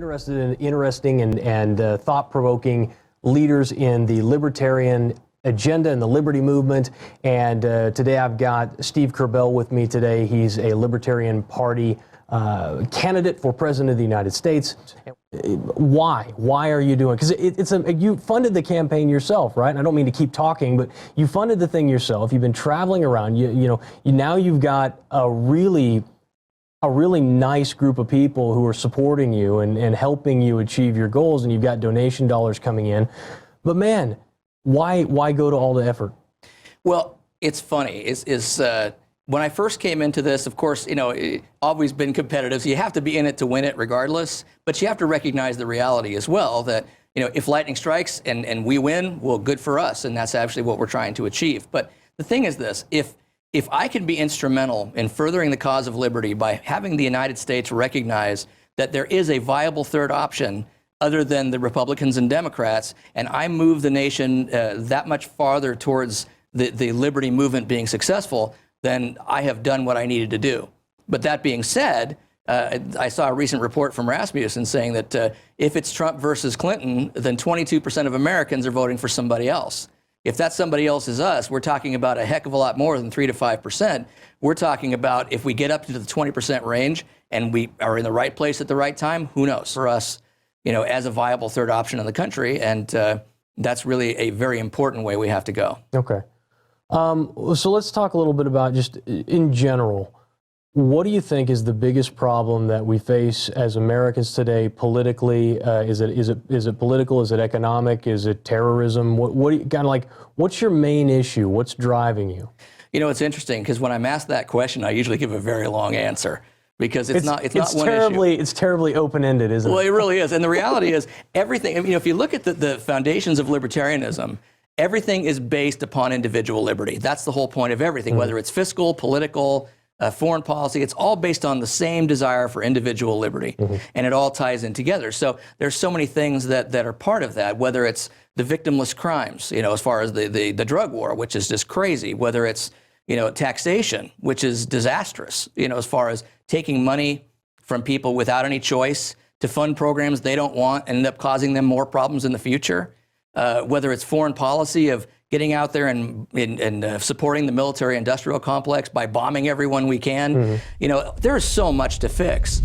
Interesting and thought-provoking leaders in the libertarian agenda and the liberty movement. And today I've got Steve Kerbel with me today. He's a Libertarian Party candidate for President of the United States. Why? Why are you doing it? Because you funded the campaign yourself, right? And I don't mean to keep talking, but you funded the thing yourself. You've been traveling around. Now you've got a really nice group of people who are supporting you and helping you achieve your goals, and you've got donation dollars coming in. But man, why go to all the effort? Well, it's funny. When I first came into this, of course, always been competitive. So you have to be in it to win it regardless. But you have to recognize the reality as well that, if lightning strikes and we win, well, good for us. And that's actually what we're trying to achieve. But the thing is this, if I can be instrumental in furthering the cause of liberty by having the United States recognize that there is a viable third option other than the Republicans and Democrats, and I move the nation that much farther towards the liberty movement being successful, then I have done what I needed to do. But that being said, I saw a recent report from Rasmussen saying that if it's Trump versus Clinton, then 22% of Americans are voting for somebody else. If that somebody else is us, we're talking about a heck of a lot more than 3 to 5%. We're talking about if we get up to the 20% range and we are in the right place at the right time, who knows? For us, as a viable third option in the country, and that's really a very important way we have to go. Okay. So let's talk a little bit about just in general, what do you think is the biggest problem that we face as Americans today politically? Is it political? Is it economic? Is it terrorism? What's your main issue? What's driving you? It's interesting because when I'm asked that question, I usually give a very long answer because it's not one issue. It's terribly open-ended, isn't it? Well, it really is. And the reality is everything, if you look at the foundations of libertarianism, everything is based upon individual liberty. That's the whole point of everything, whether it's fiscal, political, foreign policy. It's all based on the same desire for individual liberty, and it all ties in together. So there's so many things that are part of that, whether it's the victimless crimes, as far as the drug war, which is just crazy, whether it's, taxation, which is disastrous, as far as taking money from people without any choice to fund programs they don't want and end up causing them more problems in the future. Whether it's foreign policy of getting out there and supporting the military-industrial complex by bombing everyone we can. There is so much to fix.